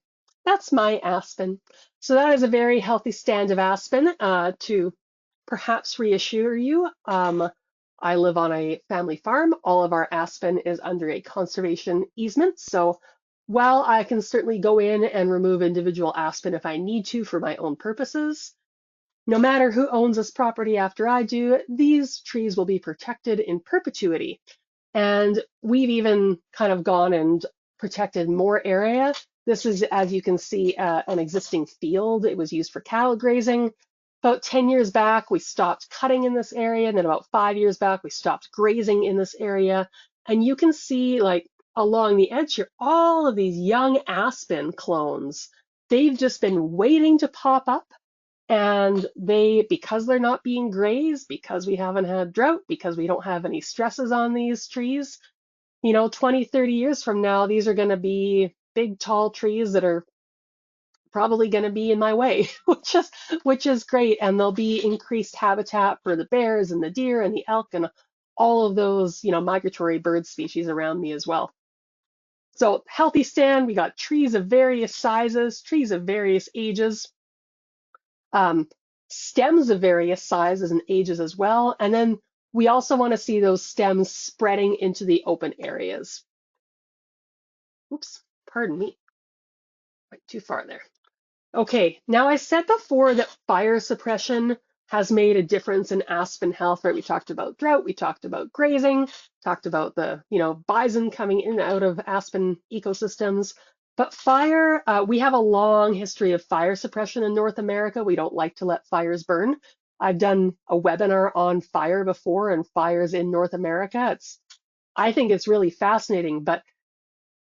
aspen. So that is a very healthy stand of aspen to perhaps reassure you, I live on a family farm. All of our aspen is under a conservation easement. So while I can certainly go in and remove individual aspen if I need to for my own purposes, no matter who owns this property after I do, these trees will be protected in perpetuity. And we've even kind of gone and protected more area. This is, as you can see, an existing field. It was used for cattle grazing. About 10 years back, we stopped cutting in this area. And then about 5 years back, we stopped grazing in this area. And you can see, like, along the edge here, all of these young aspen clones. They've just been waiting to pop up. And because they're not being grazed, because we haven't had drought, because we don't have any stresses on these trees, 20, 30 years from now, these are going to be big, tall trees that are probably going to be in my way, which is great. And there'll be increased habitat for the bears and the deer and the elk and all of those, migratory bird species around me as well. So healthy stand, we got trees of various sizes, trees of various ages. Stems of various sizes and ages as well. And then we also want to see those stems spreading into the open areas. Oops, pardon me. Went too far there. Okay, now I said before that fire suppression has made a difference in aspen health, right? We talked about drought, we talked about grazing, talked about the, bison coming in and out of aspen ecosystems. But fire, we have a long history of fire suppression in North America. We don't like to let fires burn. I've done a webinar on fire before and fires in North America. I think it's really fascinating, but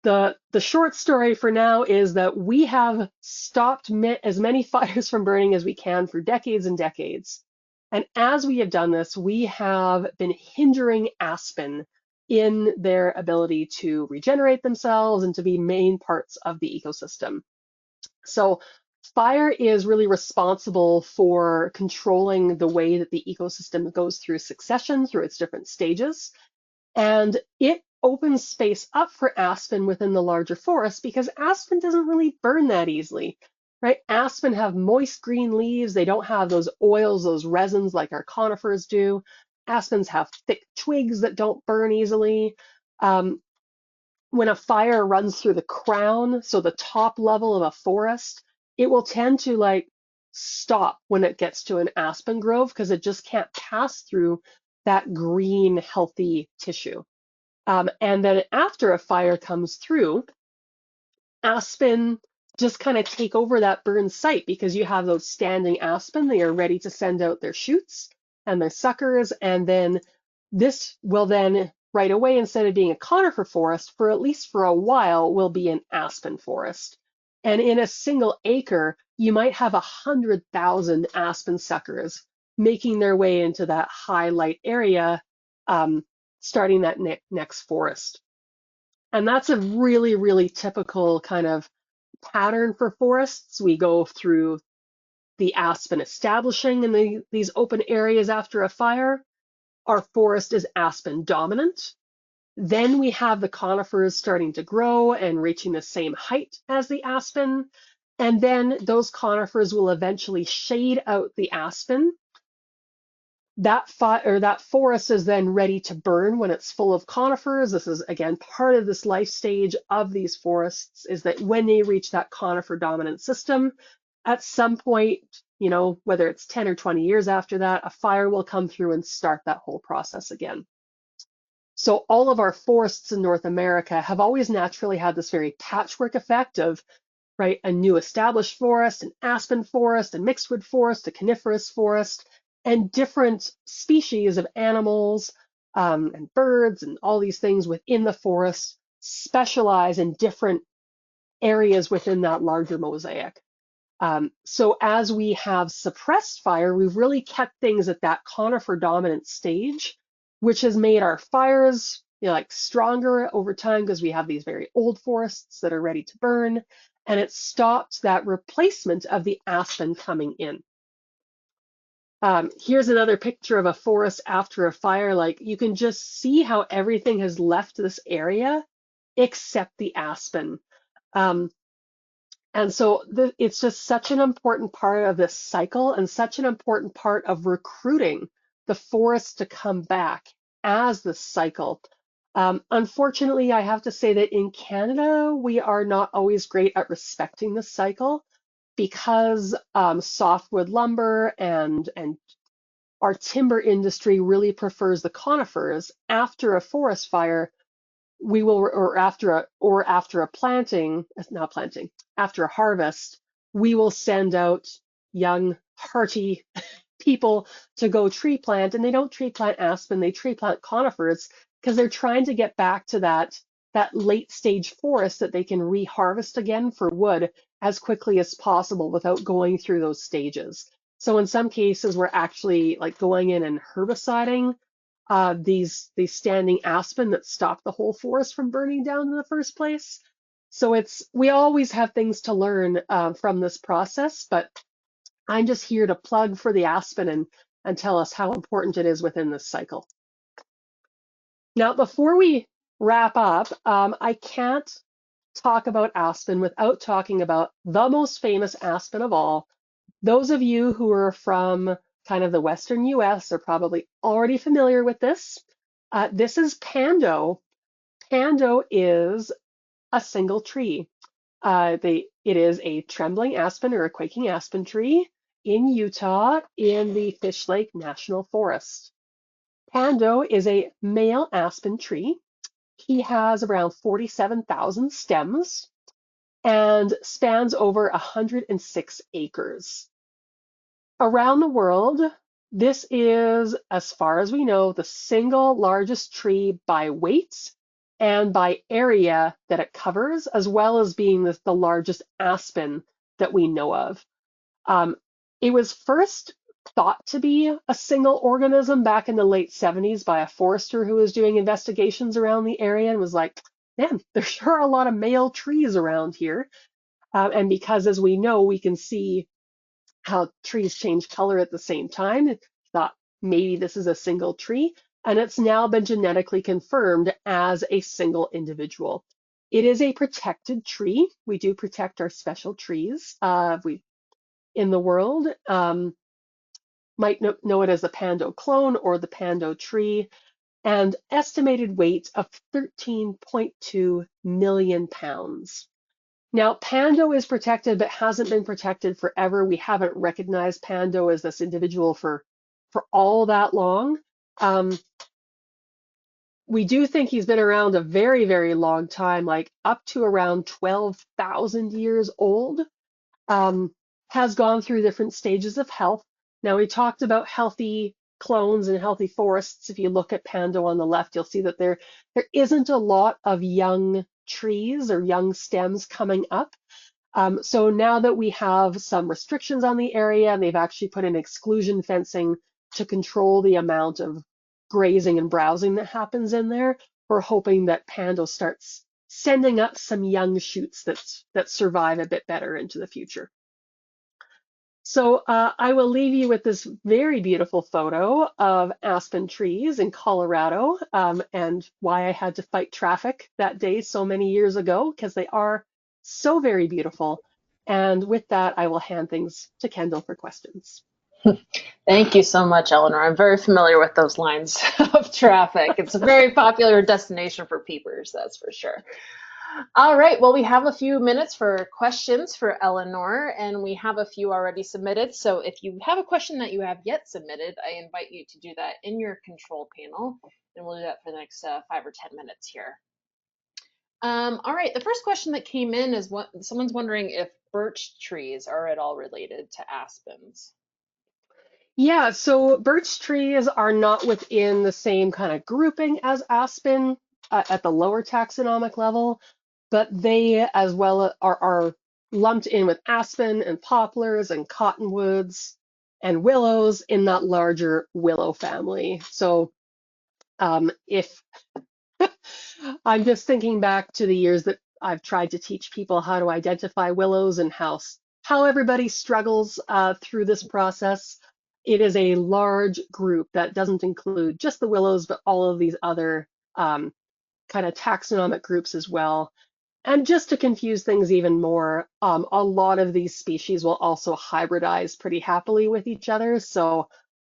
the short story for now is that we have stopped as many fires from burning as we can for decades and decades. And as we have done this, we have been hindering aspen in their ability to regenerate themselves and to be main parts of the ecosystem. So fire is really responsible for controlling the way that the ecosystem goes through succession, through its different stages. And it opens space up for aspen within the larger forest because aspen doesn't really burn that easily, right? Aspen have moist green leaves. They don't have those oils, those resins like our conifers do. Aspens have thick twigs that don't burn easily. When a fire runs through the crown, so the top level of a forest, it will tend to stop when it gets to an aspen grove because it just can't pass through that green, healthy tissue. And then after a fire comes through, aspen just kind of take over that burned site because you have those standing aspen. They are ready to send out their shoots and their suckers. And then this will then right away, instead of being a conifer forest, for at least for a while, will be an aspen forest. And in a single acre, you might have 100,000 aspen suckers making their way into that high light area, starting that next forest. And that's a really, really typical kind of pattern for forests. We go through the aspen establishing in these open areas after a fire. Our forest is aspen dominant. Then we have the conifers starting to grow and reaching the same height as the aspen. And then those conifers will eventually shade out the aspen. That forest is then ready to burn when it's full of conifers. This is, again, part of this life stage of these forests, is that when they reach that conifer dominant system, at some point, whether it's 10 or 20 years after that, a fire will come through and start that whole process again. So all of our forests in North America have always naturally had this very patchwork effect of, right, a new established forest, an aspen forest, a mixedwood forest, a coniferous forest, and different species of animals and birds and all these things within the forest specialize in different areas within that larger mosaic. So as we have suppressed fire, we've really kept things at that conifer dominant stage, which has made our fires stronger over time because we have these very old forests that are ready to burn, and it stopped that replacement of the aspen coming in. Here's another picture of a forest after a fire. You can just see how everything has left this area except the aspen. And so it's just such an important part of this cycle and such an important part of recruiting the forest to come back as this cycle. Unfortunately, I have to say that in Canada, we are not always great at respecting the cycle because softwood lumber and our timber industry really prefers the conifers. After a forest fire, we will, or after a planting, not planting, after a harvest, we will send out young, hearty people to go tree plant, and they don't tree plant aspen, they tree plant conifers because they're trying to get back to that late stage forest that they can reharvest again for wood as quickly as possible without going through those stages. So in some cases, we're actually like going in and herbiciding these standing aspen that stop the whole forest from burning down in the first place. So we always have things to learn from this process, but I'm just here to plug for the aspen and tell us how important it is within this cycle. Now, before we wrap up, I can't talk about aspen without talking about the most famous aspen of all. Those of you who are from kind of the Western US are probably already familiar with this. This is Pando. Pando is a single tree. It is a trembling aspen or a quaking aspen tree in Utah in the Fish Lake National Forest. Pando is a male aspen tree. He has around 47,000 stems and spans over 106 acres. Around the world, this is, as far as we know, the single largest tree by weight and by area that it covers, as well as being the largest aspen that we know of. It was first thought to be a single organism back in the late 70s by a forester who was doing investigations around the area and was like, man, there sure are a lot of male trees around here. And because, as we know, we can see how trees change color at the same time, it thought maybe this is a single tree, and it's now been genetically confirmed as a single individual. It is a protected tree. We do protect our special trees in the world. Might know it as the Pando clone or the Pando tree, and estimated weight of 13.2 million pounds. Now, Pando is protected, but hasn't been protected forever. We haven't recognized Pando as this individual for all that long. We do think he's been around a very, very long time, like up to around 12,000 years old. Has gone through different stages of health. Now, we talked about healthy clones and healthy forests. If you look at Pando on the left, you'll see that there isn't a lot of young trees or young stems coming up. So now that we have some restrictions on the area, and they've actually put in exclusion fencing to control the amount of grazing and browsing that happens in there, we're hoping that Pando starts sending up some young shoots that survive a bit better into the future. So I will leave you with this very beautiful photo of aspen trees in Colorado, and why I had to fight traffic that day so many years ago, because they are so very beautiful. And with that, I will hand things to Kendall for questions. Thank you so much, Eleanor. I'm very familiar with those lines of traffic. It's a very popular destination for peepers, that's for sure. All right, well, we have a few minutes for questions for Eleanor, and we have a few already submitted. So if you have a question that you have yet submitted, I invite you to do that in your control panel, and we'll do that for the next 5 or 10 minutes here. All right, the first question that came in is someone's wondering if birch trees are at all related to aspens. Yeah, so birch trees are not within the same kind of grouping as aspen at the lower taxonomic level, but they as well are lumped in with aspen and poplars and cottonwoods and willows in that larger willow family. So if I'm just thinking back to the years that I've tried to teach people how to identify willows and how everybody struggles through this process. It is a large group that doesn't include just the willows, but all of these other kind of taxonomic groups as well. And just to confuse things even more, a lot of these species will also hybridize pretty happily with each other. So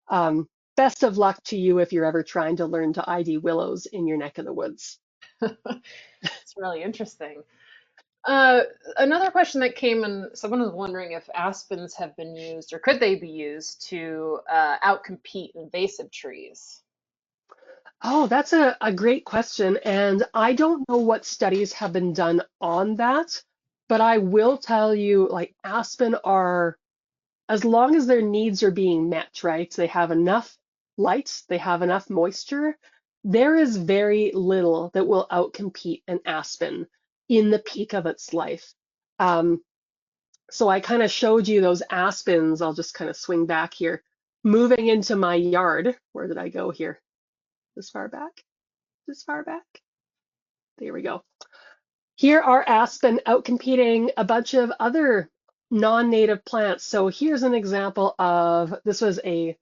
um, best of luck to you if you're ever trying to learn to ID willows in your neck of the woods. It's really interesting. Uh, Another question that came in, someone was wondering if aspens have been used or could they be used to outcompete invasive trees? Oh, that's a great question. And I don't know what studies have been done on that, but I will tell you, like aspen are, as long as their needs are being met, right? They have enough light, they have enough moisture. There is very little that will outcompete an aspen in the peak of its life. Um, so I kind of showed you those aspens. I'll just kind of swing back here, moving into my yard. Where did I go here? This far back? This far back? There we go. Here are aspen outcompeting a bunch of other non-native plants. So here's an example of, this was a,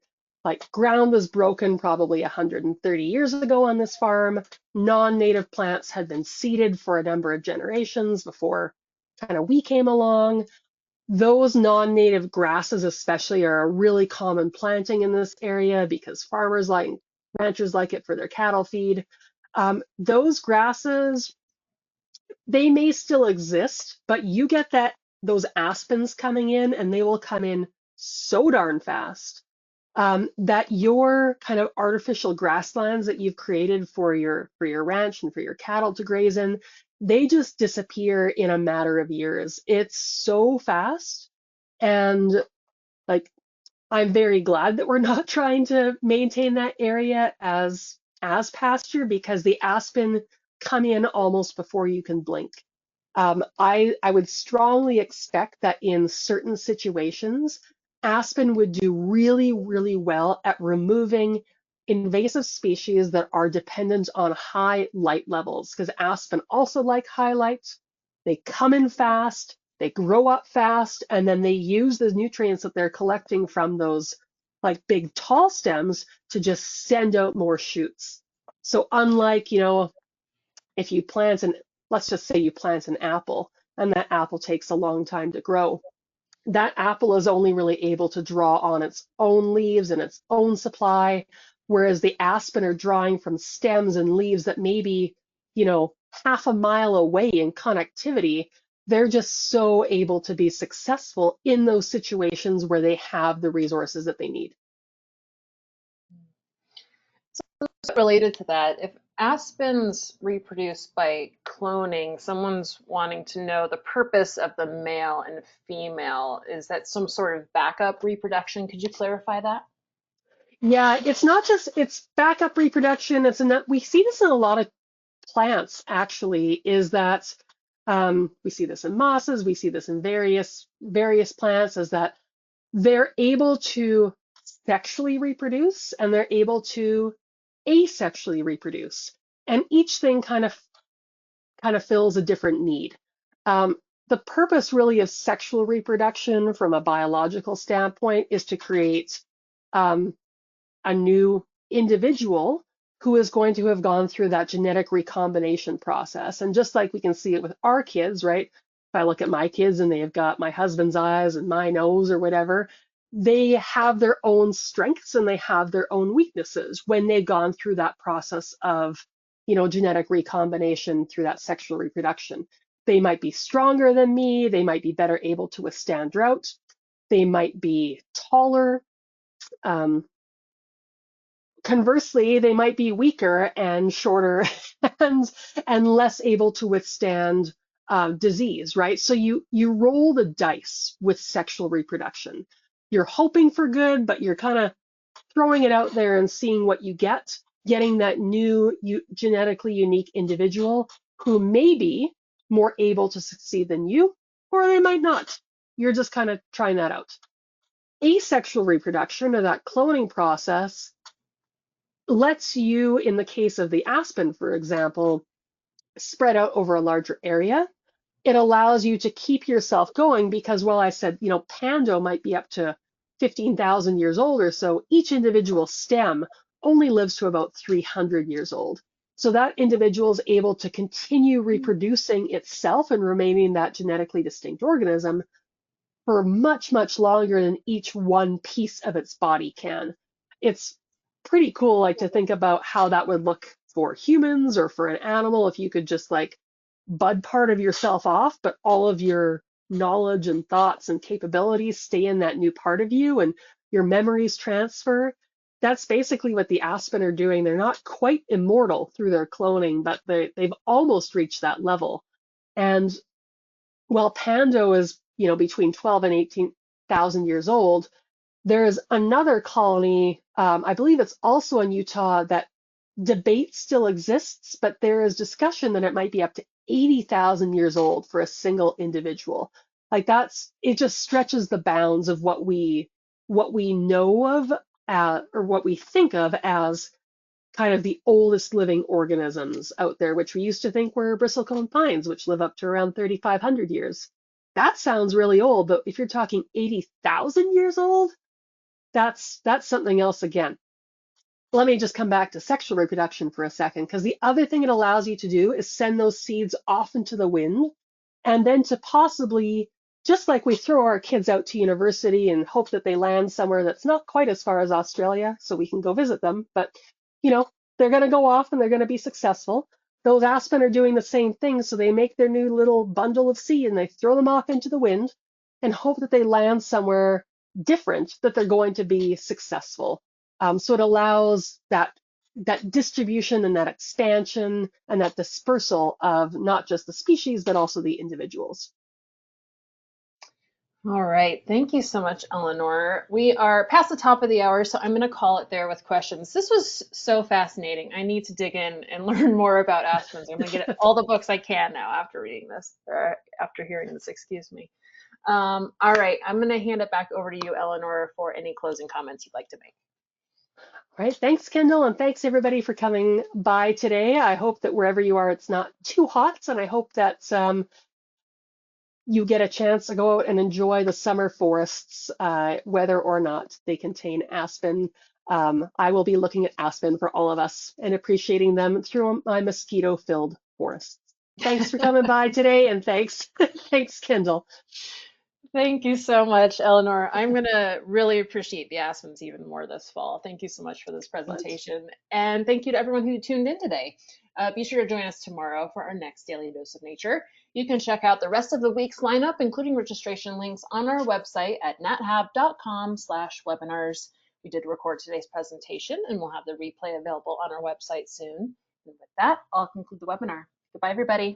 like ground was broken probably 130 years ago on this farm. Non-native plants had been seeded for a number of generations before kind of we came along. Those non-native grasses especially are a really common planting in this area because farmers like, ranchers like it for their cattle feed. Those grasses, they may still exist, but you get that those aspens coming in, and they will come in so darn fast that your kind of artificial grasslands that you've created for your ranch and for your cattle to graze in, they just disappear in a matter of years. It's so fast, and like I'm very glad that we're not trying to maintain that area as pasture because the aspen come in almost before you can blink. I would strongly expect that in certain situations, aspen would do really, really well at removing invasive species that are dependent on high light levels, because aspen also like high light. They come in fast, they grow up fast, and then they use the nutrients that they're collecting from those like big tall stems to just send out more shoots. So unlike, if you plant an, let's just say you plant an apple and that apple takes a long time to grow, that apple is only really able to draw on its own leaves and its own supply, whereas the aspen are drawing from stems and leaves that may be, half a mile away in connectivity. They're just so able to be successful in those situations where they have the resources that they need. Related to that, if aspens reproduce by cloning, someone's wanting to know the purpose of the male and female. Is that some sort of backup reproduction? Could you clarify that? Yeah, it's not just it's backup reproduction. We see this in a lot of plants actually, is that we see this in mosses, we see this in various plants, is that they're able to sexually reproduce and they're able to asexually reproduce, and each thing kind of fills a different need. The purpose really of sexual reproduction from a biological standpoint is to create um, a new individual who is going to have gone through that genetic recombination process. And just like we can see it with our kids, right? If I look at my kids and they've got my husband's eyes and my nose or whatever, they have their own strengths and they have their own weaknesses when they've gone through that process of, genetic recombination through that sexual reproduction. They might be stronger than me, they might be better able to withstand drought, they might be taller. Um, Conversely, they might be weaker and shorter and and less able to withstand disease, right? So you roll the dice with sexual reproduction. You're hoping for good, but you're kind of throwing it out there and seeing what you get, getting that new genetically unique individual who may be more able to succeed than you, or they might not. You're just kind of trying that out. Asexual reproduction, or that cloning process, lets you, in the case of the aspen, for example, spread out over a larger area. It allows you to keep yourself going because, well, I said, Pando might be up to 15,000 years old or so. Each individual stem only lives to about 300 years old. So that individual is able to continue reproducing itself and remaining that genetically distinct organism for much, much longer than each one piece of its body can. It's pretty cool, like to think about how that would look for humans or for an animal if you could just like bud part of yourself off, but all of your knowledge and thoughts and capabilities stay in that new part of you and your memories transfer. That's basically what the aspen are doing. They're not quite immortal through their cloning, but they've almost reached that level. And while Pando is, between 12 and 18,000 years old, there is another colony, I believe it's also in Utah, that debate still exists, but there is discussion that it might be up to 80,000 years old for a single individual. Like it just stretches the bounds of what we know of, or what we think of as kind of the oldest living organisms out there, which we used to think were bristlecone pines, which live up to around 3,500 years. That sounds really old, but if you're talking 80,000 years old, that's something else again. Let me just come back to sexual reproduction for a second, because the other thing it allows you to do is send those seeds off into the wind, and then to possibly, just like we throw our kids out to university and hope that they land somewhere that's not quite as far as Australia so we can go visit them, but you know, they're going to go off and they're going to be successful. Those aspen are doing the same thing, so they make their new little bundle of seed and they throw them off into the wind and hope that they land somewhere different, that they're going to be successful. So it allows that distribution and that expansion and that dispersal of not just the species, but also the individuals. All right. Thank you so much, Eleanor. We are past the top of the hour, so I'm going to call it there with questions. This was so fascinating. I need to dig in and learn more about aspens. I'm going to get all the books I can now after reading this, or after hearing this, excuse me. All right. I'm going to hand it back over to you, Eleanor, for any closing comments you'd like to make. All right, thanks, Kendall, and thanks everybody for coming by today. I hope that wherever you are, it's not too hot, and I hope that you get a chance to go out and enjoy the summer forests, whether or not they contain aspen. I will be looking at aspen for all of us and appreciating them through my mosquito-filled forests. Thanks for coming by today, and thanks, thanks, Kendall. Thank you so much, Eleanor. I'm going to really appreciate the Aspens even more this fall. Thank you so much for this presentation. And thank you to everyone who tuned in today. Be sure to join us tomorrow for our next Daily Dose of Nature. You can check out the rest of the week's lineup, including registration links, on our website at nathab.com/webinars. We did record today's presentation, and we'll have the replay available on our website soon. And with that, I'll conclude the webinar. Goodbye, everybody.